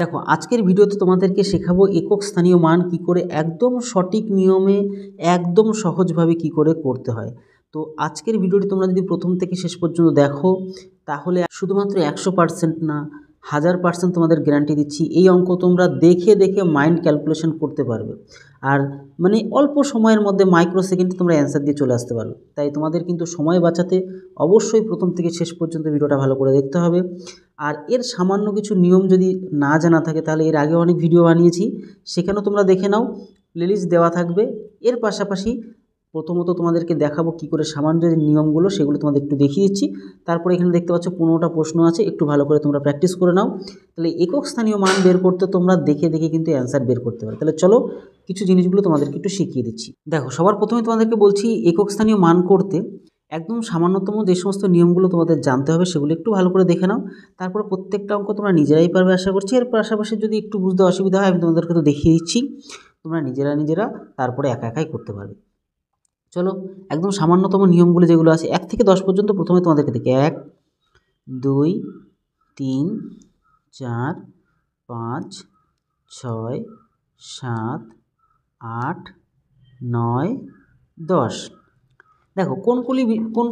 দেখো আজকের ভিডিওতে তোমাদেরকে শেখাবো একক স্থানীয় মান কি করে একদম সঠিক নিয়মে একদম সহজভাবে কি করে করতে হয়। তো আজকের ভিডিওটি তোমরা যদি প্রথম থেকে শেষ পর্যন্ত দেখো তাহলে শুধুমাত্র 100% না 1000% তোমাদের গ্যারান্টি দিচ্ছি এই অঙ্ক তোমরা দেখে দেখে মাইন্ড ক্যালকুলেশন করতে পারবে। আর মানে অল্প সময়ের মধ্যে মাইক্রো সেকেন্ডে তোমরা অ্যান্সার দিয়ে চলে আসতে পারো। তাই তোমাদের কিন্তু সময় বাঁচাতে অবশ্যই প্রথম থেকে শেষ পর্যন্ত ভিডিওটা ভালো করে দেখতে হবে। আর এর সামান্য কিছু নিয়ম যদি না জানা থাকে তাহলে এর আগে অনেক ভিডিও বানিয়েছি, সেখানেও তোমরা দেখে নাও, প্লেলিস্ট দেওয়া থাকবে। এর পাশাপাশি প্রথমত তোমাদেরকে দেখাবো কি করে সামান্য যে নিয়মগুলো সেগুলো তোমাদের একটু দেখিয়ে দিচ্ছি। তারপরে এখানে দেখতে পাচ্ছ 15টা প্রশ্ন আছে, একটু ভালো করে তোমরা প্র্যাকটিস করে নাও। তাহলে একক স্থানীয় মান বের করতে তোমরা দেখে দেখে কিন্তু অ্যান্সার বের করতে পারো। তাহলে চলো কিছু জিনিসগুলো তোমাদেরকে একটু শিখিয়ে দিচ্ছি। দেখো সবার প্রথমে তোমাদেরকে বলছি একক স্থানীয় মান করতে একদম সামান্যতম যে সমস্ত নিয়মগুলো তোমাদের জানতে হবে সেগুলো একটু ভালো করে দেখে নাও। তারপর প্রত্যেকটা অঙ্ক তোমরা নিজেরাই পারবে আশা করছি। এর পাশাপাশি যদি একটু বুঝতে অসুবিধা হয় আমি তোমাদেরকে তো দেখিয়ে দিচ্ছি, তোমরা নিজেরা তারপরে একা একাই করতে পারবে। চলো একদম সামান্যতম নিয়মগুলো যেগুলো আছে 1 থেকে 10 পর্যন্ত প্রথমে তোমাদেরকে দেখে 1 2 3 4 5 6 7 8 9 10। দেখো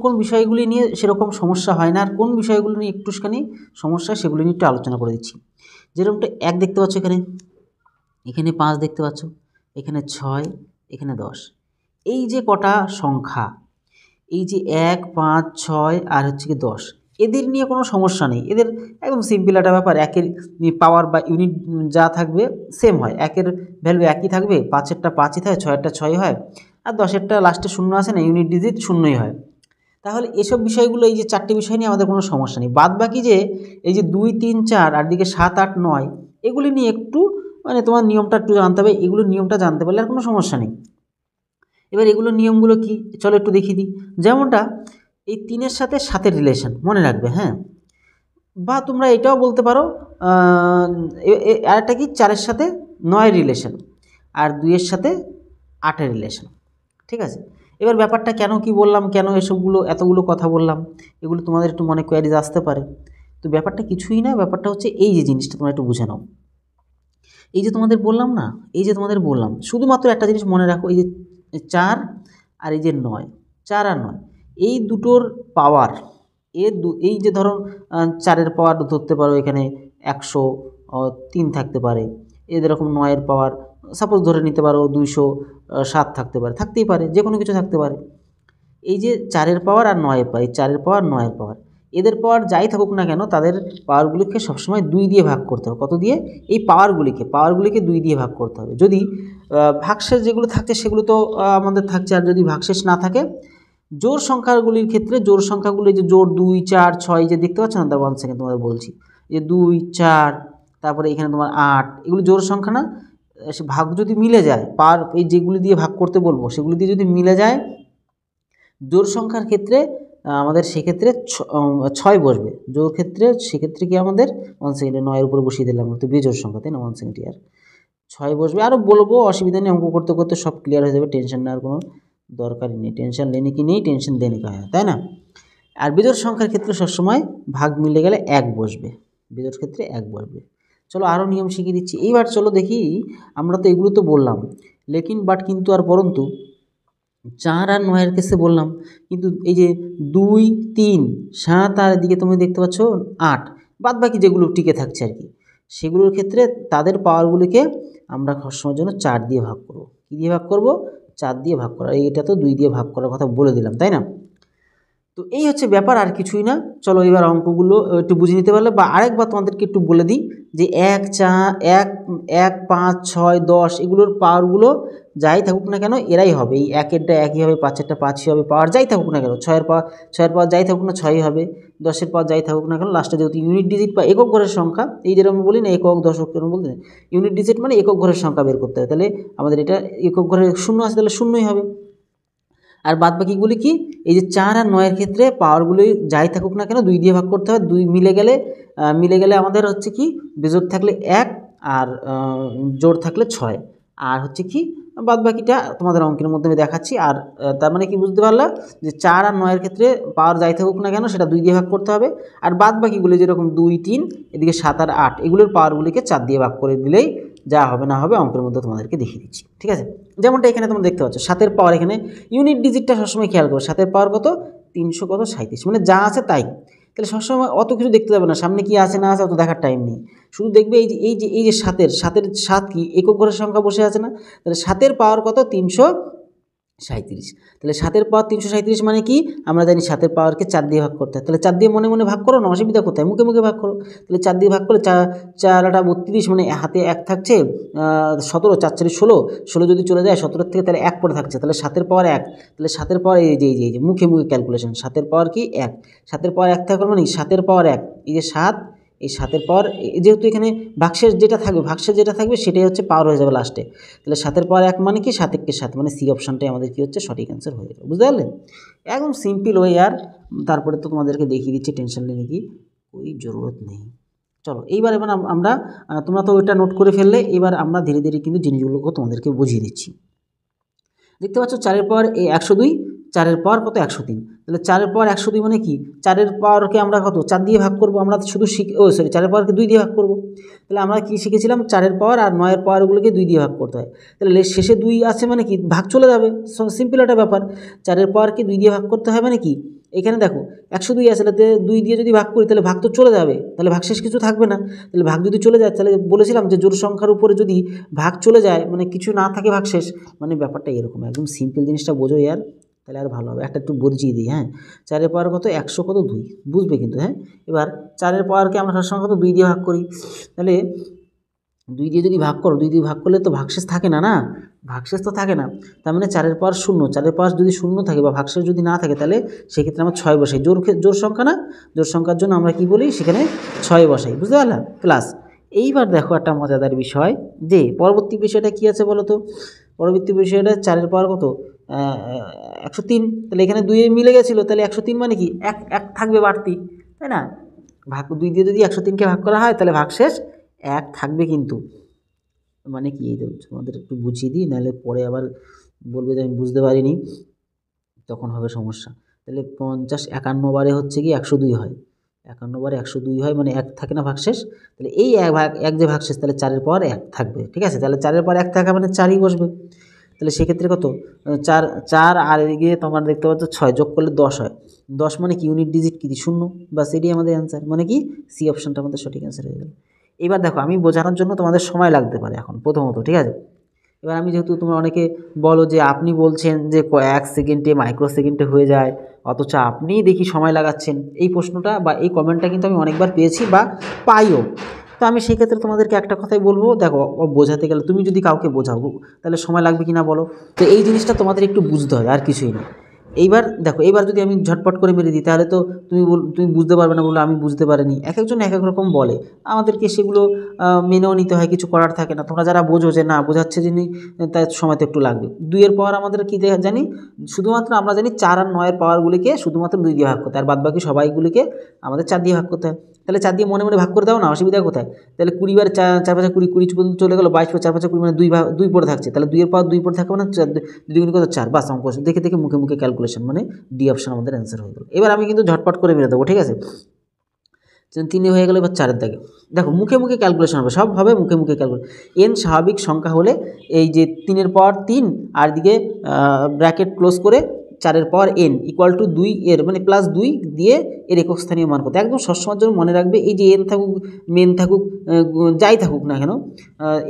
কোন বিষয়গুলি নিয়ে সেরকম সমস্যা হয় না আর কোন বিষয়গুলো নিয়ে একটুখানি সমস্যা সেগুলি নিয়ে একটু আলোচনা করে দিচ্ছি। যেরকমটা 1 দেখতে পাচ্ছ, এখানে 5 দেখতে পাচ্ছ, এখানে 6, এখানে 10। এই যে কটা সংখ্যা, এই যে 1 5 6 আর হচ্ছে কি 10, এদের নিয়ে কোনো সমস্যা নেই। এদের একদম সিম্পল একটা ব্যাপার, একের পাওয়ার বা ইউনিট যা থাকবে সেম হয়, একের ভ্যালু একই থাকবে, 5এরটা 5ই হয়, 6এরটা 6 হয়, আর 10এরটা লাস্টে শূন্য আসে না, ইউনিট ডিজিট শূন্যই হয়। তাহলে এসব বিষয়গুলো এই যে 4টে বিষয় নিয়ে আমাদের কোনো সমস্যা নেই। বাদ বাকি যে এই যে 2 3 4 আর দিকে 7 8 9 এগুলি নিয়ে একটু মানে তোমার নিয়মটা একটু জানতে হবে। এগুলোর নিয়মটা জানতে পারলে আর কোনো সমস্যা নেই। এবার এগুলোর নিয়মগুলো কি চলো একটু দেখিয়ে দিই। যেমনটা এই 3-এর সাথে 7-এর রিলেশন মনে রাখবে, হ্যাঁ, বা তোমরা এটাও বলতে পারো আরেকটা কি 4-এর সাথে 9-এর রিলেশন আর 2-এর সাথে 8-এর রিলেশন। ঠিক আছে, এবার ব্যাপারটা কেন কি বললাম, কেন এতগুলো কথা বললাম, এগুলো তোমাদের একটু মনে কোয়ারিজ আসতে পারে। তো ব্যাপারটা কিছুই না, ব্যাপারটা হচ্ছে এই যে জিনিসটা তোমরা একটু বুঝে নাও। এই যে তোমাদের বললাম না, এই যে তোমাদের বললাম শুধুমাত্র একটা জিনিস মনে রাখো, এই যে 4 আর এই যে 9, 4 আর 9 এই দুটোর পাওয়ার, এই যে ধরো 4-এর পাওয়ার ধরতে পারো এখানে 103 থাকতে পারে, এরকম 9-এর পাওয়ার সাপোজ ধরে নিতে পারো 207 থাকতে পারে, থাকতেই পারে, যে কোনো কিছু থাকতে পারে। এই যে 4-এর পাওয়ার আর 9-এর পাওয়ার, এই 4-এর পাওয়ার 9-এর পাওয়ার, এদের পাওয়ার যাই থাকুক না কেন তাদের পাওয়ারগুলিকে সবসময় 2 দিয়ে ভাগ করতে হবে। কত দিয়ে? এই পাওয়ারগুলিকে 2 দিয়ে ভাগ করতে হবে। যদি ভাগশেষ যেগুলো থাকছে সেগুলো তো আমাদের থাকছে, আর যদি ভাগশেষ না থাকে জোড় সংখ্যাগুলির ক্ষেত্রে জোড় সংখ্যাগুলি যে জোড় 2 4 6 যে দেখতে পাচ্ছ না, তার 1 সেকেন্ড তোমাদের বলছি, যে 2 4 তারপরে এখানে তোমার 8, এগুলো জোড় সংখ্যা না, ভাগ যদি মিলে যায়, এই যেগুলি দিয়ে ভাগ করতে বলবো সেগুলি দিয়ে যদি মিলে যায় জোড় সংখ্যার ক্ষেত্রে আমাদের সেক্ষেত্রে 6 বসবে। জোড় ক্ষেত্রে সেক্ষেত্রে কি আমাদের 1 সেকেন্ডে 9-এর উপরে বসিয়ে দিলাম, তো বেজোড় সংখ্যা, তাই না, 1 সেকেন্ড আর 6 বসবে। আরও বলবো, অসুবিধা নেই, অঙ্ক করতে করতে সব ক্লিয়ার হয়ে যাবে, টেনশন নেওয়ার কোনো দরকারই নেই। টেনশন লেনে কি নেই, টেনশন দেনে কি হয়, তাই না। আর বেজোড় সংখ্যার ক্ষেত্রে সবসময় ভাগ মিলে গেলে 1 বসবে, বেজোড় ক্ষেত্রে 1 বসবে। চলো আরও নিয়ম শিখিয়ে দিচ্ছি। এইবার চলো দেখি, আমরা তো এগুলো তো বললাম, লেকিন বাট কিন্তু আর পরন্তু 4 আর 9-এর কেসে বললাম, কিন্তু এই যে 2 3 7 আর এদিকে তুমি দেখতে পাচ্ছ 8, বাদ বাকি যেগুলো টিকে থাকছে আর কি, সেগুলোর ক্ষেত্রে তাদের পাওয়ারগুলিকে আমরা সবসময়ের জন্য 4 দিয়ে ভাগ করব। কী দিয়ে ভাগ করব? 4 দিয়ে ভাগ করা। এটা তো 2 দিয়ে ভাগ করার কথা বলে দিলাম, তাই না। তো এই হচ্ছে ব্যাপার, আর কিছুই না। চলো এবার অঙ্কগুলো একটু বুঝে নিতে পারলে, বা আরেকবার তোমাদেরকে একটু বলে দিই যে 1 4 1 1 5 6 10 এগুলোর পাওয়ারগুলো যাই থাকুক না কেন এরাই হবে। এই 1-এরটা একই হবে, 5-এরটা 5ই হবে, পাওয়ার যাই থাকুক না কেন, 6-এর পাওয়ার যাই থাকুক না 6ই হবে, 10-এর পাওয়ার যাই থাকুক না কেন লাস্টে যেহেতু ইউনিট ডিজিট বা একক ঘরের সংখ্যা, এই যেরকম বলি না একক দশক কেন বলতে, ইউনিট ডিজিট মানে একক ঘরের সংখ্যা বের করতে হবে, তাহলে আমাদের এটা একক ঘরের শূন্য আছে, তাহলে শূন্যই হবে। আর বাদ বাকিগুলি কি, এই যে 4 আর 9-এর ক্ষেত্রে পাওয়ারগুলি যাই থাকুক না কেন 2 দিয়ে ভাগ করতে হবে। 2 মিলে গেলে আমাদের হচ্ছে কি, বেজোড় থাকলে 1 আর জোড় থাকলে 6, আর হচ্ছে কি বাদ বাকিটা তোমাদের অঙ্কের মধ্যে আমি দেখাচ্ছি। আর তার মানে কি বুঝতে পারলা যে 4 আর 9 এর ক্ষেত্রে পাওয়ার যাই থাকুক না কেন সেটা 2 দিয়ে ভাগ করতে হবে, আর বাদ বাকিগুলো যেরকম 2 3 এদিকে 7 আর 8 এগুলোর পাওয়ারগুলিকে 4 দিয়ে ভাগ করে দিলেই যা হবে না হবে অঙ্কের মধ্যে তোমাদেরকে দেখিয়ে দিচ্ছি, ঠিক আছে। যেমনটা এখানে তোমরা দেখতে পাচ্ছ 7 এর পাওয়ার, এখানে ইউনিট ডিজিটটা সবসময় খেয়াল করো, 7 এর পাওয়ার কত 337, মানে যা আছে তাই। তাহলে সবসময় অত কিছু দেখতে যাবে না, সামনে কি আছে না আছে অত দেখার টাইম নেই, শুধু দেখবে এই যে 7 7 কি একক ঘরের সংখ্যা বসে আছে না, তাহলে 7 এর পাওয়ার কত 337, তাহলে 7 এর পাওয়ার 337 মানে কি আমরা জানি 7 এর পাওয়ারকে 4 দিয়ে ভাগ করতে হয়, তাহলে 4 দিয়ে মনে মনে ভাগ করো না, অসুবিধা কোথায়, মুখে মুখে ভাগ করো। তাহলে 4 দিয়ে ভাগ করলে 4 8 32, মানে হাতে 1 থাকছে, 17 4 4 16, 16 যদি চলে যায় 17 থেকে তাহলে 1 পরে থাকছে, তাহলে 7 এর পাওয়ার 1, তাহলে 7 এর পাওয়ার এই যে মুখে মুখে ক্যালকুলেশন, 7 এর পাওয়ার কি 1, 7 এর পাওয়ার 1 থাকবে মানে 7 এর পাওয়ার 1, এই যে 7, এই 7 এর পাওয়ার যেহেতু এখানে ভাগশেষ যেটা থাকবে সেটাই হচ্ছে পাওয়ার হয়ে যাবে লাস্টে, তাহলে 7 এর পাওয়ার 1 মানে কি 7 × 7 মানে সি অপশনটাই আমাদের কি হচ্ছে সঠিক অ্যান্সার হয়ে যাবে, বুঝতে পারলে? একদম সিম্পল ওয়ে। আর তারপরে তো তোমাদেরকে দেখিয়ে দিচ্ছি, টেনশন নিয়ে কি কোই জরুরত নেই। চলো এইবার আমরা তোমরা তো ওইটা নোট করে ফেললে, এবার আমরা ধীরে ধীরে কিন্তু জিনিসগুলোকে তোমাদেরকে বুঝিয়ে দিচ্ছি। দেখতে পাচ্ছ 4 এর পাওয়ার 102, 4 এর পাওয়ার কত 103, তাহলে 4 এর পাওয়ার 102 মানে কি 4 এর পাওয়ারকে আমরা কত 4 দিয়ে ভাগ করব, আমরা শুধু 4 এর পাওয়ারকে 2 দিয়ে ভাগ করব, তাহলে আমরা কি শিখেছিলাম 4 এর পাওয়ার আর 9 এর পাওয়ারগুলোকে 2 দিয়ে ভাগ করতে হয়, তাহলে শেষে 2 আছে মানে কি ভাগ চলে যাবে, সিম্পল একটা ব্যাপার। 4 এর পাওয়ারকে 2 দিয়ে ভাগ করতে হয় মানে কি এখানে দেখো 102 আছে, তাহলে 2 দিয়ে যদি ভাগ করি তাহলে ভাগ তো চলে যাবে, তাহলে ভাগশেষ কিছু থাকবে না, তাহলে ভাগ যদি চলে যায় তাহলে বলেছিলাম যে জোড় সংখ্যার উপরে যদি ভাগ চলে যায় মানে কিছু না থাকে ভাগশেষ, মানে ব্যাপারটা এরকম একদম সিম্পল, জিনিসটা বোঝো ইয়ার, তাহলে আর ভালো হবে। একটা একটু বুঝিয়ে দিই, হ্যাঁ 4 এর পাওয়ার কত 100 কত 2 বুঝবে কিন্তু, হ্যাঁ এবার 4 এর পাওয়ারকে আমরা সবসময় কত 2 দিয়ে ভাগ করি, তাহলে 2 দিয়ে যদি ভাগ করো, 2 দিয়ে ভাগ করলে তো ভাগশেষ থাকে না, ভাগশেষ তো থাকে না, তার মানে 4 এর পাওয়ার 0, 4 এর পাওয়ার যদি 0 থাকে বা ভাগশেষ যদি না থাকে তাহলে সেক্ষেত্রে আমরা 6 বসাই, জোড় সংখ্যা না, জোড় সংখ্যার জন্য আমরা কি বলি সেখানে 6 বসাই, বুঝতে পারলাম? প্লাস এইবার দেখো একটা মজাদার বিষয়, যে পরবর্তী বিষয়টা কি আছে বলো তো, পরবর্তী বিষয়টা 4 এর পাওয়ার কত 103, তাহলে এখানে 2 মিলে গেছিলো, তাহলে 103 মানে কি 1 থাকবে বাড়তি, তাই না? 2 দিয়ে যদি 103কে ভাগ করা হয় তাহলে ভাগশেষ 1 থাকবে কিন্তু, মানে কি এই তোমাদের একটু বুঝিয়ে দিই, নাহলে পরে আবার বলবে যে আমি বুঝতে পারিনি, তখন হবে সমস্যা। তাহলে 50 51 বারে হচ্ছে কি 102 হয়, 51 বারে 102 হয় মানে 1 থাকে না ভাগশেষ, তাহলে এই 1 যে ভাগশেষ তাহলে 4 এর পাওয়ার 1 থাকবে, ঠিক আছে? তাহলে 4 এর পাওয়ার 1 থাকা মানে 4ই বসবে, তাহলে সেক্ষেত্রে কত 4 আর এদিকে তোমরা দেখতে পাচ্ছ 6 যোগ করলে 10 হয়, 10 মানে কি ইউনিট ডিজিট কি 0, বাস এটাই আমাদের অ্যান্সার, মানে কি সি অপশনটা আমাদের সঠিক অ্যান্সার হয়ে গেল। এবার দেখো আমি বোঝানোর জন্য তোমাদের সময় লাগতে পারে এখন প্রথমত, ঠিক আছে? এবার আমি যেহেতু তোমরা অনেকে বলো যে আপনি বলছেন যে 1 সেকেন্ডে মাইক্রো সেকেন্ডে হয়ে যায়, অথচ আপনিই দেখি সময় লাগাচ্ছেন, এই প্রশ্নটা বা এই কমেন্টটা কিন্তু আমি অনেকবার পেয়েছি বা পাইও। তো আমি সেক্ষেত্রে তোমাদেরকে একটা কথাই বলবো, দেখো বোঝাতে গেলে তুমি যদি কাউকে বোঝাও তাহলে সময় লাগবে কি না বলো, তো এই জিনিসটা তোমাদের একটু বুঝতে হবে, আর কিছুই না। এইবার দেখো, এইবার যদি আমি ঝটপট করে মেরে দিই তাহলে তো তুমি বুঝতে পারবে না, বলে আমি বুঝতে পারিনি, এক একজন এক এক রকম বলে, আমাদেরকে সেগুলো মেনেও নিতে হয়, কিছু করার থাকে না। তোমরা যারা বোঝো যে না বোঝাচ্ছে যিনি তার সময় তো একটু লাগবে। 2 এর পাওয়ার আমাদের কী জানি, শুধুমাত্র আমরা জানি 4 আর 9 এর পাওয়ারগুলিকে শুধুমাত্র 2 দিয়ে ভাগ করতে, আর বাদ বাকি সবাইগুলিকে আমাদের 4 দিয়ে ভাগ করতে হয়, তাহলে 4 দিয়ে মনে মনে ভাগ করে দাও না, অসুবিধা কোথায়? তাহলে 20 বার 4 5 20 20 পর্যন্ত চলে গেলো, 22 4 5 20 মানে 2 পড়ে থাকছে, তাহলে 2 এর পাওয়ার 2 পড়ে থাকবে মানে 2 গুণ কত 4, বাস অঙ্ক দেখে দেখে মুখে মুখে ক্যালকুলেশন, মানে ডি অপশন আমাদের অ্যান্সার হয়ে গেল। এবার আমি কিন্তু ঝটপট করে মেরে দেবো, ঠিক আছে? 3 হয়ে গেল, এবার 4 দাগে দেখো মুখে মুখে ক্যালকুলেশন হবে, সব হবে মুখে মুখে ক্যালকুলেশন। এন স্বাভাবিক সংখ্যা হলে এই যে 3 এর পাওয়ার 3 আর দিকে ব্র্যাকেট ক্লোজ করে 4 এর পাওয়ার n ইকুয়াল টু 2 এর মানে প্লাস 2 দিয়ে এর একক স্থানীয় মান কত, একদম সবসময়ের জন্য মনে রাখবে। এই যে n থাকুক মেন থাকুক যাই থাকুক না কেন,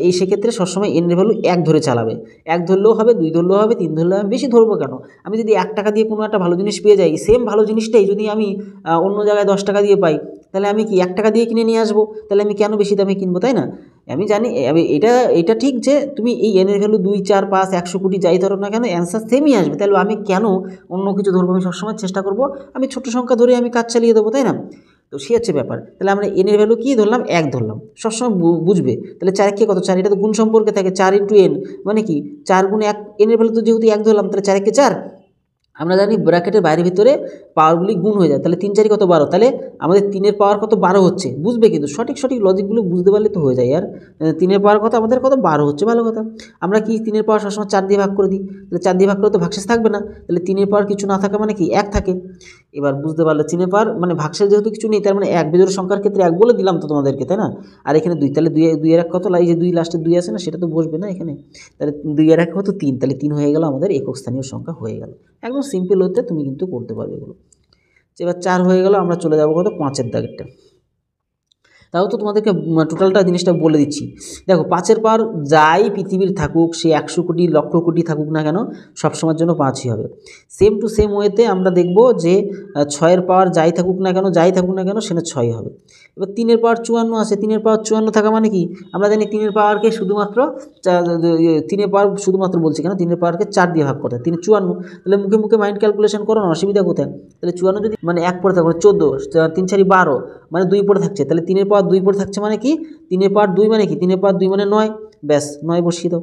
এই সেক্ষেত্রে সবসময় n এর ভ্যালু 1 ধরে চালাবে, 1 ধরলেও হবে, 2 ধরলেও হবে, 3 ধরলেও হবে, বেশি ধরবো কেন? আমি যদি 1 টাকা দিয়ে কোনো একটা ভালো জিনিস পেয়ে যাই, সেম ভালো জিনিসটাই যদি আমি অন্য জায়গায় 10 টাকা দিয়ে পাই, তাহলে আমি কি 1 টাকা দিয়ে কিনে নিয়ে আসবো, তাহলে আমি কেন বেশি দামে কিনবো, তাই না? আমি জানি এটা ঠিক যে তুমি এই n এর ভ্যালু 2 4 5 100 কোটি যাই ধরো না কেন অ্যান্সার সেমই আসবে, তাহলে আমি কেন অন্য কিছু ধরবো? আমি সবসময় চেষ্টা করবো আমি ছোট সংখ্যা ধরে আমি কাজ চালিয়ে দেবো, তাই না? তো সে হচ্ছে ব্যাপার। তাহলে আমরা n এর ভ্যালু কী ধরলাম 1 ধরলাম, সবসময় বুঝবে। তাহলে 4 কে কত 4, এটা তো গুণ সম্পর্কে থাকে, 4 × n মানে কি 4 গুণ 1, n এর ভ্যালু তো যেহেতু 1 ধরলাম তাহলে 4 কে 4, আমরা জানি ব্র্যাকেটের বাইরে ভিতরে পাওয়ারগুলি গুণ হয়ে যায়, তাহলে 3 4 কত 12, তাহলে আমাদের 3-এর পাওয়ার কত 12 হচ্ছে, বুঝবে কিন্তু সঠিক লজিকগুলো বুঝতে পারলে তো হয়ে যায়। আর 3-এর পাওয়ার কত আমাদের কত 12 হচ্ছে, ভালো কথা। আমরা কি 3-এর পাওয়ার সবসময় 4 দিয়ে ভাগ করে দিই, তাহলে 4 দিয়ে ভাগ করে তো ভাগশেষ থাকবে না, তাহলে 3-এর পাওয়ার কিছু না থাকা মানে কি 1 থাকে। এবার বুঝতে পারলে 3-এর পাওয়ার মানে ভাগশেষ যেহেতু কিছু নেই, তার মানে 1 বিজোড় সংখ্যার ক্ষেত্রে 1 বলে দিলাম তো তোমাদেরকে, তাই না। আর এখানে 2, তাহলে 2 এর 1 কত, এই যে 2 লাস্টে 2 আছে না, সেটা তো বসবে না এখানে, তাহলে 2 এর 1 কত 3, তাহলে 3 হয়ে গেল আমাদের একক স্থানীয় সংখ্যা হয়ে গেল। একদম সিম্পল হতে তুমি কিন্তু করতে পারবে এগুলো। এবার 4 হয়ে গেল, আমরা চলে যাবো কত 5-এর দাগেরটা। তাও তো তোমাদেরকে টোটালটা জিনিসটা বলে দিচ্ছি। দেখো 5-এর পাওয়ার যাই পৃথিবীর থাকুক, সে 100 কোটি লক্ষ কোটি থাকুক না কেন, সবসময়ের জন্য 5ই হবে। সেম টু সেম ওয়েতে আমরা দেখব যে 6-এর পাওয়ার যাই থাকুক না কেন সেটা 6 হবে। এবার 3-এর পাওয়ার 54 আছে, 3-এর পাওয়ার 54 থাকা মানে কি, আমরা জানি 3-এর পাওয়ারকে শুধুমাত্র 3-এর পাওয়ার শুধুমাত্র বলছি কেন, 3-এর পাওয়ারকে 4 দিয়ে ভাগ করতে, 3 54, তাহলে মুখে মুখে মাইন্ড ক্যালকুলেশন করো না, অসুবিধা কোথায়। তাহলে 54 যদি মানে 1 পড়ে থাকবে 14, 3 4 12 মানে 2 পড়ে থাকছে, তাহলে 3-এর পাওয়ার 2 পড়ে থাকছে মানে কি, 3-এর পাওয়ার 2 মানে কি, 3-এর পাওয়ার 2 মানে 9, ব্যাস 9 বসিয়ে দাও।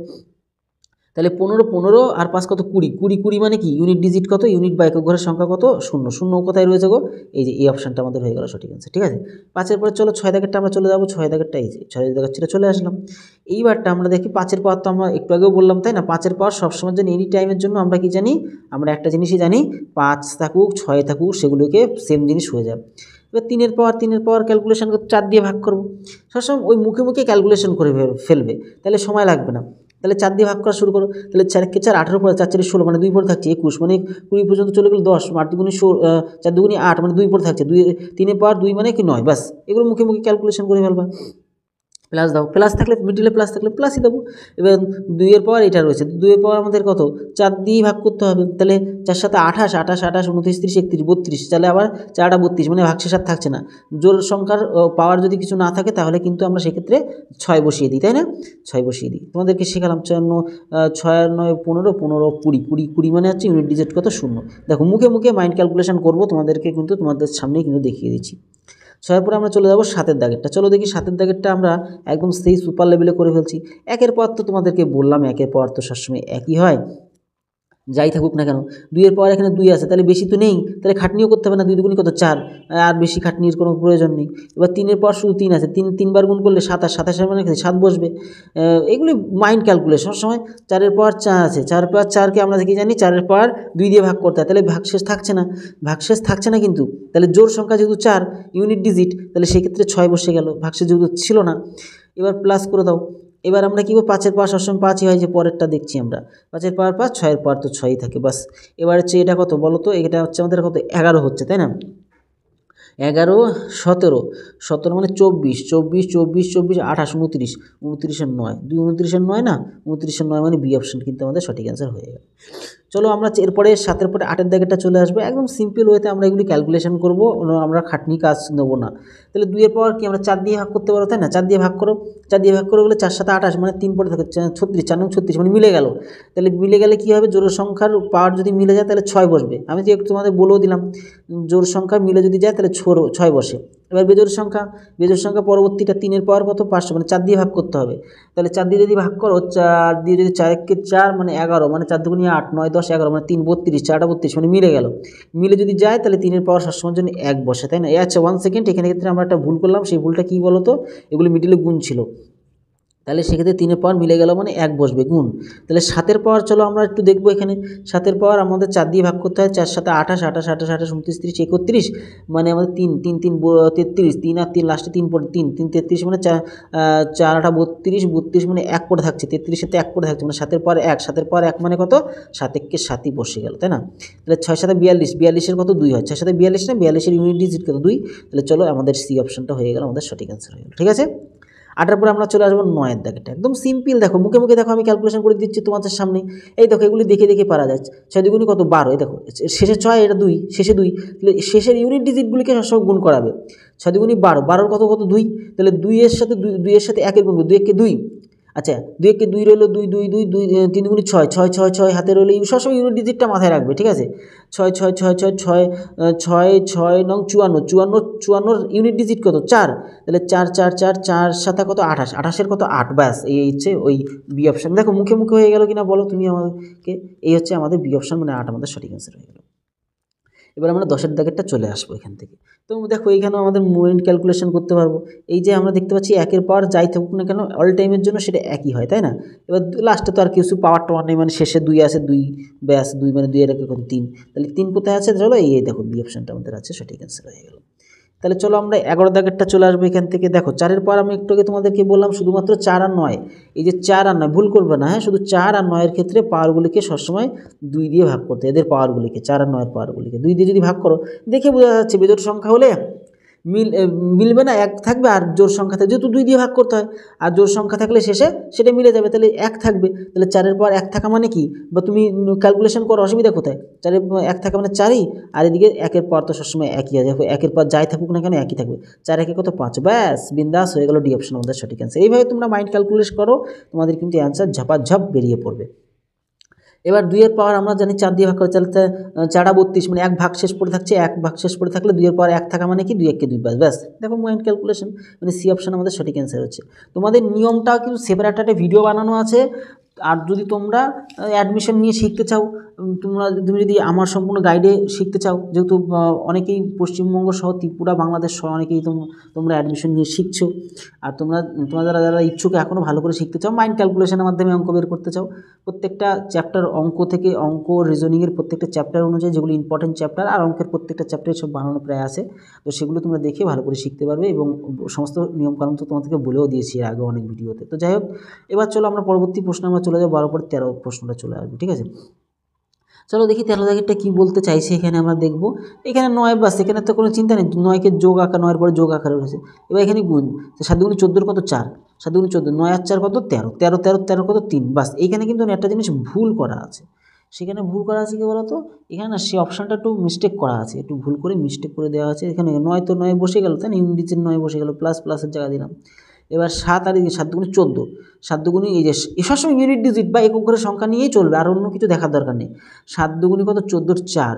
তাহলে 15 আর 5 কত 20, 20 মানে কি ইউনিট ডিজিট কত, ইউনিট বা একক ঘরের সংখ্যা কত 0, 0 কোথায় রয়েছে গো, এই যে এই অপশানটা আমাদের হয়ে গেল সঠিক অ্যান্সার। ঠিক আছে, 5-এর পরে চলো 6 দাগেরটা আমরা চলে যাবো, 6 দাগেরটা এই যে 6 দাগের ছেড়ে চলে আসলাম। এইবারটা আমরা দেখি 5-এর পাওয়ার তো আমরা একটু আগেও বললাম, তাই না, 5-এর পাওয়ার সবসময়ের জন্য এনি টাইমের জন্য আমরা কি জানি, আমরা একটা জিনিসই জানি, 5 থাকুক 6 থাকুক সেগুলোকে সেম জিনিস হয়ে যায়। এবার 3-এর পাওয়ার ক্যালকুলেশন 4 দিয়ে ভাগ করবো, সবসময় ওই মুখে মুখে ক্যালকুলেশন করে ফেলবে, তাহলে সময় লাগবে না। তাহলে 4 দিয়ে ভাগ করা শুরু করো, তাহলে 4 কে 4 18 পরে 4 4 16 মানে 2 পরে থাকছে 21, মানে 20 পর্যন্ত চলে গেল 10, 8 দুগুণে 4 দুগুণে 8 মানে 2 পরে থাকছে 2, 3-এর পাওয়ার 2 মানে কি 9, বাস এগুলো মুখে মুখে ক্যালকুলেশন করে ফেলবা। প্লাস দাও, প্লাস থাকলে মিডিলে প্লাস থাকলে প্লাসই দেবো। এবার 2-এর পাওয়ার এটা রয়েছে, 2-এর পাওয়ার আমাদের কত 4 দিয়েই ভাগ করতে হবে, তাহলে 4 7 28, 28 29 30 31 32, তাহলে আবার 4টা 32 মানে ভাগশেষ আর থাকছে না। জোর সংখ্যার পাওয়ার যদি কিছু না থাকে তাহলে কিন্তু আমরা সেক্ষেত্রে 6 বসিয়ে দিই, তাই না, 6 বসিয়ে দিই। তোমাদেরকে শেখালাম 6 9 15 15 20 20 মানে হচ্ছে ইউনিট ডিজিট কত 0। দেখো মুখে মুখে মাইন্ড ক্যালকুলেশন করবো, তোমাদেরকে কিন্তু তোমাদের সামনেই কিন্তু দেখিয়ে দিচ্ছি। 6-এর পরে আমরা চলে যাবো 7-এর দাগেরটা। চলো দেখি 7-এর দাগেরটা আমরা একদম সেই সুপার লেভেলে করে ফেলছি। 1-এর পর তো তোমাদেরকে বললাম 1-এর পর তো সবসময় একই হয়, যাই থাকুক না কেন। 2-এর পাওয়ার এখানে 2 আছে, তাহলে বেশি তো নেই, তাহলে খাটনিও করতে হবে না, 2 দুগুণি কত 4, আর বেশি খাটনির কোনো প্রয়োজন নেই। এবার 3-এর পাওয়ার শুধু 3 আছে, 3 বার গুণ করলে 27, 27 মানে 7 বসবে। এগুলি মাইন্ড ক্যালকুলেশন সবসময়। 4-এর পাওয়ার 4 আছে, 4-এর পাওয়ার 4কে আমরা কি জানি 4-এর পাওয়ার 2 দিয়ে ভাগ করতে হয়, তাহলে ভাগশেষ থাকছে না কিন্তু, তাহলে জোর সংখ্যা যেহেতু 4 ইউনিট ডিজিট, তাহলে সেক্ষেত্রে 6 বসে গেল, ভাগশেষ যেহেতু ছিল না। এবার প্লাস করে দাও। এবার আমরা কী করবো, 5-এর পাওয়ার সবসময় 5ই হয়, যে পরেরটা দেখছি আমরা, 5-এর পাওয়ার 5, 6-এর পাওয়ার তো 6ই থাকে, বাস। এবার হচ্ছে এটা কত বলো তো, এটা হচ্ছে আমাদের কত 11 হচ্ছে, তাই না। 11 17 17 মানে 24 24 24 24 28 29 29-এর 9, 2 29-এর 9 না, 29-এর 9 মানে বি অপশন কিন্তু আমাদের সঠিক অ্যান্সার হয়ে গেল। চলো আমরা এরপরে 7-এর পরে 8-এর দাগেরটা চলে আসবে, একদম সিম্পল ওয়েতে আমরা এগুলি ক্যালকুলেশন করবো, আমরা খাটনি কাজ নেবো না। তাহলে 2-এর পাওয়ার কি আমরা 4 দিয়ে ভাগ করতে পারো, তাই না, 4 দিয়ে ভাগ করো, 4 দিয়ে ভাগ করে বলে 4 7 28 মানে 3 পরে থাকে 36, 4 36 মানে মিলে গেল। তাহলে মিলে গেলে কী হবে, জোড় সংখ্যার পাওয়ার যদি মিলে যায় তাহলে 6 বসবে। আমি যে একটু তোমাদের বলেও দিলাম, জোড় সংখ্যা মিলে যদি যায় তাহলে 6 বসে। এবার বেজোড় সংখ্যা পরবর্তীটা 3-এর পাওয়ার কত 500, মানে 4 দিয়ে ভাগ করতে হবে। তাহলে 4 দিয়ে যদি ভাগ করো, 4 দিয়ে যদি 4-কে 4 মানে 11, মানে 4 দুগুণে 8 9 10 11 মানে 3 32, 4টা 32 মানে মিলে গেল। মিলে যদি যায় তাহলে 3-এর পাওয়ার সবসময়ের জন্য 1 বসে, তাই না। আচ্ছা 1 সেকেন্ড, এখানে ক্ষেত্রে আমরা একটা ভুল করলাম, সেই ভুলটা কী বলো তো, এগুলো মিডিলে গুণ ছিল, তাহলে সেক্ষেত্রে 3-এর পাওয়ার মিলে গেল মানে 1 বসবে গুণ। তাহলে 7-এর পাওয়ার চলো আমরা একটু দেখবো এখানে। 7-এর পাওয়ার আমাদের 4 দিয়ে ভাগ করতে হয়, 4 7 28 28 28 28 29 30 31, মানে আমাদের 3 3 3 33, 3 আর 3 লাস্টে 3 পড়ে 3 3 33 মানে 4 4 8 32 32 মানে 1 পড়ে থাকছে, 33 সাথে 1 পড়ে থাকছে, মানে 7-এর পাওয়ার 1, 7-এর পাওয়ার 1 মানে কত 7 1 কে 7ই বসে গেল, তাই না। তাহলে 6 7 42, 42-এর কত 2 হয়, 6 7 42 না, 42-এর ইউনিট ডিজিট কত 2, তাহলে চলো আমাদের সি অপশনটা হয়ে গেল, আমাদের সঠিক অ্যান্সার হয়ে গেল। ঠিক আছে, 8-এর পরে আমরা চলে আসবো 9-এর দাগেটা, একদম সিম্পল। দেখো মুখে মুখে দেখো, আমি ক্যালকুলেশন করে দিচ্ছি তোমাদের সামনে, এই দেখো এগুলি দেখে দেখে পারা যাচ্ছে। 6 দুগুণি কত 12, এই দেখো শেষে 6, এটা 2, শেষে 2, তাহলে শেষের ইউনিট ডিজিটগুলিকে সবসময় গুণ করাবে। 6 দুগুণি 12, 12 কত 2, তাহলে 2 এর সাথে 1-এর গুণ, 2 1 কে 2, আচ্ছা 2 2 রইলো 2 2 2 2 3 গুণি 6 6 6 6 হাতে রইলো সবসময় ইউনিট ডিজিটটা মাথায় রাখবে, ঠিক আছে। 6 6 6 6 6 6 6 নং 54 54 54 ইউনিট ডিজিট কত 4, তাহলে 4 4 4 4 সাথে কত 28, 28 কত 8, ব্যাস এই হচ্ছে ওই বি অপশন। দেখো মুখে মুখে হয়ে গেল কিনা বলো তুমি আমাদেরকে, এই হচ্ছে আমাদের বি অপশন মানে 8 আমাদের সঠিক অ্যান্সার হয়ে গেল। এবার আমরা 10-এর দাগেরটা চলে আসবো এখান থেকে। তো দেখো এইখানেও আমাদের মোমেন্ট ক্যালকুলেশন করতে পারবো। এই যে আমরা দেখতে পাচ্ছি 1-এর পাওয়ার যাই থাকুক না কেন অল টাইমের জন্য সেটা একই হয়, তাই না। এবার লাস্টে তো আর কিছু পাওয়ার টাওয়ার নেই, মানে শেষে 2 আছে, 2 ব্যাস 2 মানে 2 এর একে কত 3, তাহলে 3 কোথায় আছে চলো এই দেখো বি অপশনটা আমাদের আছে, সঠিক অ্যান্সার হয়ে গেল। তাহলে চলো আমরা 11 দাগেরটা চলে আসবো এখান থেকে। দেখো 4-এর পর আমি একটু আগে তোমাদেরকে বললাম শুধুমাত্র 4 আর 9, এই যে 4 আর 9 ভুল করবে না, হ্যাঁ, শুধু 4 আর 9-এর ক্ষেত্রে পাওয়ারগুলিকে সবসময় 2 দিয়ে ভাগ করতে, এদের পাওয়ারগুলিকে 4 আর 9-এর পাওয়ারগুলিকে 2 দিয়ে যদি ভাগ করো দেখে বোঝা যাচ্ছে বেজোড় সংখ্যা হলে মিলবে না, 1 থাকবে, আর জোড় সংখ্যা থাকবে যেহেতু 2 দিয়ে ভাগ করতে হয়, আর জোড় সংখ্যা থাকলে শেষে সেটা মিলে যাবে, তাহলে 1 থাকবে। তাহলে 4-এর পর 1 থাকা মানে কি, বা তুমি ক্যালকুলেশন করো অসুবিধা কোথায়, 4-এর 1 থাকা মানে 4ই, আর এদিকে 1-এর পর তো সবসময় একই আছে, 1-এর পর যাই থাকুক না কেন একই থাকবে, 4 1 কত 5, ব্যাস বিন্দাস হয়ে গেল ডি অপশন আমাদের সঠিক অ্যান্সার। এইভাবে তোমরা মাইন্ড ক্যালকুলেট করো, তোমাদের কিন্তু অ্যান্সার ঝাপাঝাপ বেরিয়ে পড়বে। এবার 2-এর পাওয়ার আমরা জানি 4 দিয়ে ভাগ করে, তাহলে 4 32 মানে 1 ভাগ শেষ পড়ে থাকছে, 1 ভাগ শেষ পড়ে থাকলে 2-এর পাওয়ার 1 থাকা মানে কি 2 1 2, ব্যাস দেখো মাইন্ড ক্যালকুলেশন মানে সি অপশন আমাদের সঠিক অ্যান্সার হচ্ছে। তোমাদের নিয়মটাও কিন্তু সেপারেট একটা ভিডিও বানানো আছে, আর যদি তোমরা অ্যাডমিশন নিয়ে শিখতে চাও, তুমি যদি আমার সম্পূর্ণ গাইডে শিখতে চাও, যেহেতু অনেকেই পশ্চিমবঙ্গ সহ ত্রিপুরা বাংলাদেশ সহ অনেকেই তোমরা অ্যাডমিশন নিয়ে শিখছো, আর তোমরা যারা ইচ্ছুক এখনও ভালো করে শিখতে চাও, মাইন্ড ক্যালকুলেশনের মাধ্যমে অঙ্ক বের করতে চাও, প্রত্যেকটা চ্যাপ্টার অঙ্ক থেকে অঙ্ক রিজনিংয়ের প্রত্যেকটা চ্যাপ্টার অনুযায়ী যেগুলো ইম্পর্টেন্ট চ্যাপ্টার, আর অঙ্কের প্রত্যেকটা চ্যাপ্টারে সব বানানো প্রায় আছে, তো সেগুলো তোমরা দেখে ভালো করে শিখতে পারবে, এবং সমস্ত নিয়মকানুন তো তোমাদেরকে বলেও দিয়েছি আগে অনেক ভিডিওতে। তো যাই হোক, এবার চলো আমরা পরবর্তী প্রশ্ন আমরা চলে যাবো, 12 পর 13 প্রশ্নটা চলে আসবে, ঠিক আছে। চলো দেখি 13 দাগেরটা কী বলতে চাইছে এখানে আমরা দেখব। এখানে 9, বাস এখানে তো কোনো চিন্তা নেই, 9কে যোগ আকার, 9-এর পরে যোগ আকারে রয়েছে। এবার এখানে গুণ, 7 গুণ 14 কত 4, 7 গুণ 14, 9 আর 4 কত 13, 13 13 13 কত 3, বাস এইখানে কিন্তু একটা জিনিস ভুল করা আছে। সেখানে ভুল করা আছে কি বলতো, এখানে না সেই অপশানটা একটু মিস্টেক করা আছে, একটু ভুল করে মিস্টেক করে দেওয়া আছে। এখানে 9 তো 9 বসে গেল, তাই না, ইউনিটের 9 বসে গেল, প্লাসের জায়গা দিলাম। এবার 7 আর 7 দুগুণে 14, 7 দুগুণে এই যে সবসময় ইউনিট ডিজিট বা একক ঘরের সংখ্যা নিয়েই চলবে, আর অন্য কিছু দেখার দরকার নেই। 7 দুগুণে কত 14 4,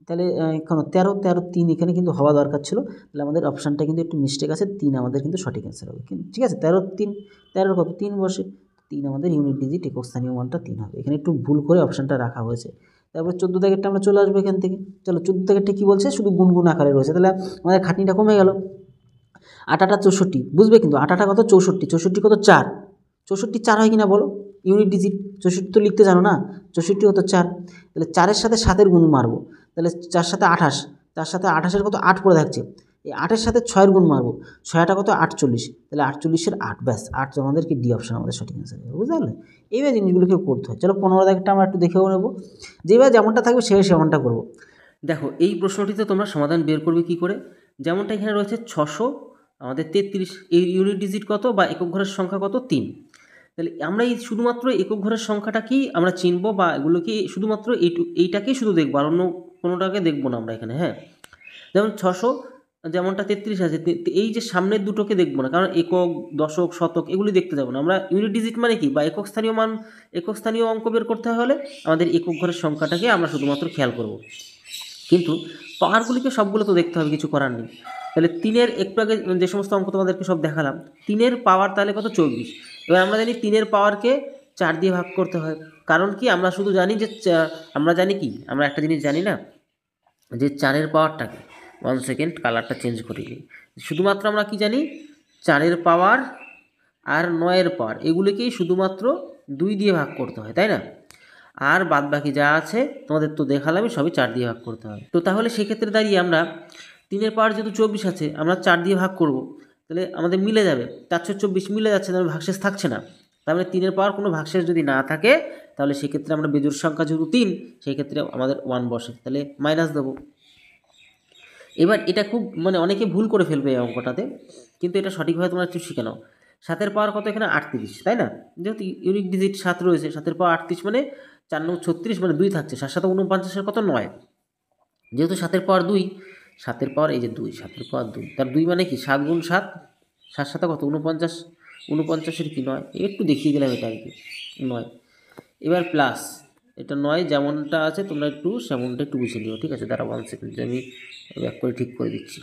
তাহলে এখানে 13 13 3 এখানে কিন্তু হওয়া দরকার ছিল, তাহলে আমাদের অপশানটা কিন্তু একটু মিস্টেক আছে, 3 আমাদের কিন্তু সঠিক অ্যান্সার হবে, ঠিক আছে। 13 3, 13 কত 3 বসে, 3 আমাদের ইউনিট ডিজিট একক স্থানীয় মানটা 3 হবে, এখানে একটু ভুল করে অপশানটা রাখা হয়েছে। তারপর 14 দাগেরটা আমরা চলে আসবো এখান থেকে। চলো 14 দাগেরটা কী বলছে, শুধু গুনগুন আকারে রয়েছে, তাহলে আমাদের খাটনিটা কমে গেল। 8 8 64, বুঝবে কিন্তু 8 8 কত 64, 64 কত 4, 64 4 হয় কিনা বলো, ইউনিট ডিজিট 64 তো লিখতে জানো না, 64 কত 4, তাহলে 4-এর সাথে 7-এর গুণ মারবো, তাহলে 4 সাথে 28, 4 সাথে 28-এর কত 8 পড়ে থাকছে, এই 8-এর সাথে 6-এর গুণ মারবো, 6 8 কত 48, তাহলে 48-এর 8, ব্যাস 8 আমাদেরকে ডি অপশন আমাদের সঠিক অ্যান্সার হবে, বুঝতে পারলে। এইভাবে জিনিসগুলোকে করতে হয়। চলো 15 দাগটা আমরা একটু দেখেও নেবো, যেভাবে যেমনটা থাকবে সেমনটা করবো। দেখো এই প্রশ্নটিতে তোমরা সমাধান বের করবে কি করে, যেমনটা এখানে রয়েছে 600 আমাদের 33, এই ইউনিট ডিজিট কত বা একক ঘরের সংখ্যা কত 3, তাহলে আমরা এই শুধুমাত্র একক ঘরের সংখ্যাটা কি আমরা চিনব, বা এগুলোকে শুধুমাত্র এইটাকেই শুধু দেখবো, আর অন্য কোনোটাকে দেখবো না আমরা এখানে, হ্যাঁ। যেমন 600 যেমনটা 33 আছে, এই যে সামনের দুটোকে দেখবো না, কারণ একক দশক শতক এগুলি দেখতে যাবো না আমরা। ইউনিট ডিজিট মানে কি, বা একক স্থানীয় অঙ্ক বের করতে হলে আমাদের একক ঘরের সংখ্যাটাকে আমরা শুধুমাত্র খেয়াল করব, কিন্তু পাওয়ারগুলিকে সবগুলো তো দেখতে হবে, কিছু করার নেই। তাহলে 3-এর একটু আগে যে সমস্ত অঙ্ক তোমাদেরকে সব দেখালাম, 3-এর পাওয়ার তাহলে কত 24, এবার আমরা জানি 3-এর পাওয়ারকে 4 দিয়ে ভাগ করতে হয়, কারণ কি আমরা শুধু জানি যে আমরা জানি কি, আমরা একটা জিনিস জানি না, যে 4-এর পাওয়ারটাকে 1 সেকেন্ড কালারটা চেঞ্জ করে নিই, শুধুমাত্র আমরা কি জানি 4-এর পাওয়ার আর 9-এর পাওয়ার এগুলিকেই শুধুমাত্র 2 দিয়ে ভাগ করতে হয়, তাই না, আর বাদ বাকি যা আছে তোমাদের তো দেখালামই সবই 4 দিয়ে ভাগ করতে হয়। তো তাহলে সেক্ষেত্রে দাঁড়িয়ে আমরা 3-এর পাওয়ার যেহেতু 24 আছে আমরা 4 দিয়ে ভাগ করব, তাহলে আমাদের মিলে যাবে, 424 মিলে যাচ্ছে, তাহলে ভাগশেষ থাকছে না, তাহলে 3-এর পাওয়ার কোনো ভাগশেষ যদি না থাকে তাহলে সেক্ষেত্রে আমরা বেজোড় সংখ্যা যেহেতু 3 সেই ক্ষেত্রে আমাদের 1 বসে, তাহলে মাইনাস দেবো। এবার এটা খুব মানে অনেকে ভুল করে ফেলবে এই অঙ্কটাতে, কিন্তু এটা সঠিকভাবে তোমরা একটু শিখে নাও। 7-এর পাওয়ার কত এখানে 38, তাই না, যেহেতু ইউনিক ডিজিট 7 রয়েছে, 7-এর পাওয়ার 38 মানে 4 9 36 মানে 2 থাকছে, 7 7 49-এর কত 9, যেহেতু 7-এর পাওয়ার 2, 7-এর পাওয়ার এই যে 2, 7-এর পাওয়ার 2, তার 2 মানে কি 7 গুণ 7, 7 7 কত 49, 49-এর কি 9, একটু দেখিয়ে দিলাম এটা আর কি 9। এবার প্লাস এটা 9 যেমনটা আছে তোমরা একটু সেমনটা একটু বুঝে নিও, ঠিক আছে? দাঁড়া 1 সেকেন্ড, আমি ব্যাক করে ঠিক করে দিচ্ছি।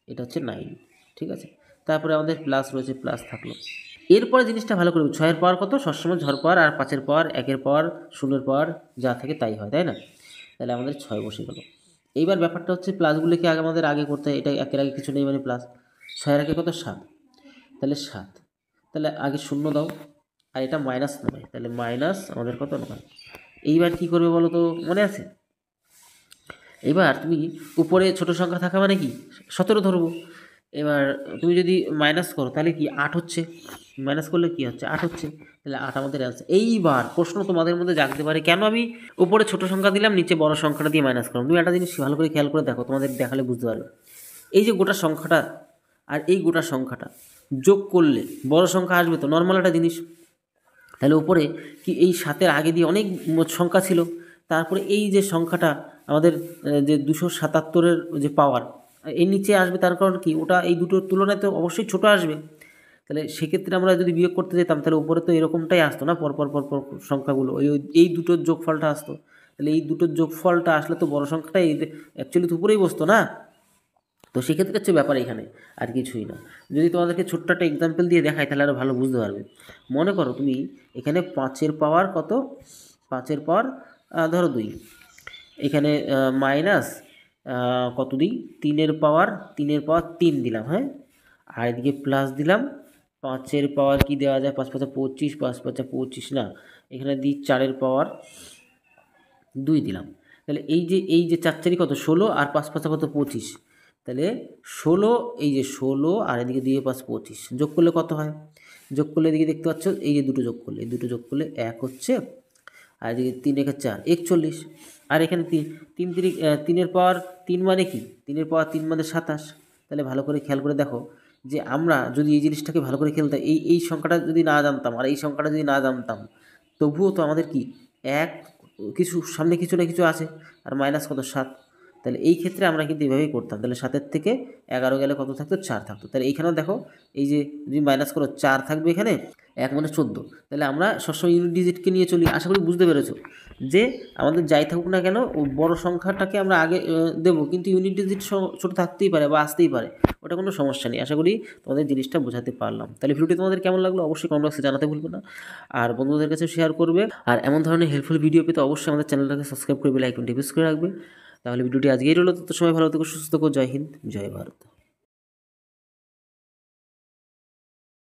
এটা হচ্ছে 9, ঠিক আছে? তারপরে আমাদের প্লাস রয়েছে, প্লাস থাকলো। এরপরে জিনিসটা ভালো করে 6-এর পাওয়ার কত? সবসময় ঝড় পাওয়ার, আর 5-এর পাওয়ার, 1-এর পাওয়ার, 0-এর পাওয়ার যা থাকে তাই হয়, তাই না? তাহলে আমাদের 6 বসে গেল। এইবার ব্যাপারটা হচ্ছে প্লাসগুলোকে আমাদের আগে করতে হয়, এটা 1-এর আগে কিছু নেই মানে প্লাস। 6-এর আগে কত? 7, তাহলে 7, তাহলে আগে 0 দাও, আর এটা মাইনাস 9, তাহলে মাইনাস আমাদের কত? 9। এইবার কি করবে বলো তো, মনে আছে? এবার তুমি উপরে ছোট সংখ্যা থাকা মানে কি 17 ধরবো। এবার তুমি যদি মাইনাস করো তাহলে কি 8 হচ্ছে, মাইনাস করলে কি হচ্ছে? 8 হচ্ছে, তাহলে 8 আমাদের অ্যান্সার। এইবার প্রশ্ন তোমাদের মধ্যে জাগতে পারে, কেন আমি উপরে ছোট সংখ্যা দিলাম, নিচে বড় সংখ্যাটা দিয়ে মাইনাস করলাম? তুমি একটা জিনিস ভালো করে খেয়াল করে দেখো, তোমাদের দেখালে বুঝতে পারবে। এই যে গোটা সংখ্যাটা আর এই গোটা সংখ্যাটা যোগ করলে বড় সংখ্যা আসবে তো, নর্মাল একটা জিনিস। তাহলে উপরে কি এই 7-এর আগে দিয়ে অনেক সংখ্যা ছিল, তারপরে এই যে সংখ্যাটা আমাদের যে 277-এর যে পাওয়ার এর নিচে আসবে, তার কারণ কি ওটা এই দুটোর তুলনায় তো অবশ্যই ছোট আসবে। তাহলে সেক্ষেত্রে আমরা যদি বিয়োগ করতে যেতাম তাহলে উপরে তো এরকমটাই আসতো না, পরপর পরপর সংখ্যাগুলো এই দুটোর যোগফলটা আসতো। তাহলে এই দুটোর যোগফলটা আসলে তো বড় সংখ্যাটা এই অ্যাকচুয়ালি তো উপরেই বসতো না। তো সেক্ষেত্রে হচ্ছে ব্যাপার এখানে, আর কিছুই না। যদি তোমাদেরকে ছোট্ট একটা এক্সাম্পল দিয়ে দেখাই তাহলে আরও ভালো বুঝতে পারবে। মনে করো তুমি এখানে 5-এর পাওয়ার কত? 5-এর পাওয়ার ধরো 2, এখানে মাইনাস কত দিই? 3-এর পাওয়ার 3 দিলাম, হ্যাঁ, আর এদিকে প্লাস দিলাম 5-এর পাওয়ার কি দেওয়া যায়? 5 5 25, 5 5 25 না, এখানে দিই 4-এর পাওয়ার 2 দিলাম। তাহলে এই যে 4 4 কত? 16, আর 5 5 কত? 25। তাহলে 16, এই যে 16 আর এদিকে 2 5 25 যোগ করলে কত হয়? যোগ করলে এদিকে দেখতে পাচ্ছ এই যে দুটো যোগ করলে, এই দুটো যোগ করলে 1 হচ্ছে, আর এদিকে 3 1 4 41, আর এখানে 3 3-এর পাওয়ার 3 মানে কি? 3-এর পাওয়ার 3 মানে 27। তাহলে ভালো করে খেয়াল করে দেখো যে আমরা যদি এই জিনিসটাকে ভালো করে খেলতাম, এই সংখ্যাটা যদি না জানতাম আর এই সংখ্যাটা যদি না জানতাম, তবুও তো আমাদের কি এক কিছু সামনে কিছু না কিছু আছে, আর মাইনাস কত? 7। তাহলে এই ক্ষেত্রে আমরা কিন্তু এইভাবেই করতাম। তাহলে 7-এর থেকে 11 গেলে কত থাকতো? 4 থাকতো। তাহলে এইখানেও দেখো এই যে যদি মাইনাস করো 4 থাকবে এখানে, 1 মানে 14। তাহলে আমরা সবসময় ইউনিট ডিজিটকে নিয়ে চলি। আশা করি বুঝতে পেরেছো যে আমাদের যাই থাকুক না কেন বড় সংখ্যাটাকে আমরা আগে দেবো, কিন্তু ইউনিট ডিজিট ছোটো থাকতেই পারে বা আসতেই পারে, ওটা কোনো সমস্যা নেই। আশা করি তোমাদের জিনিসটা বোঝাতে পারলাম। তাহলে ভিডিওটি তোমাদের কেমন লাগলো অবশ্যই কমেন্ট বক্সে জানাতে ভুলবে না, আর বন্ধুদের কাছে শেয়ার করবে। আর এমন ধরনের হেল্পফুল ভিডিও পেতে অবশ্যই আমাদের চ্যানেলটাকে সাবস্ক্রাইব করে বেল আইকনটি প্রেস করে রাখবে। তাহলে ভিডিওটি আজকেই রইলো, তত সময় ভালো থেকো, সুস্থ থেকো। জয় হিন্দ, জয় ভারত।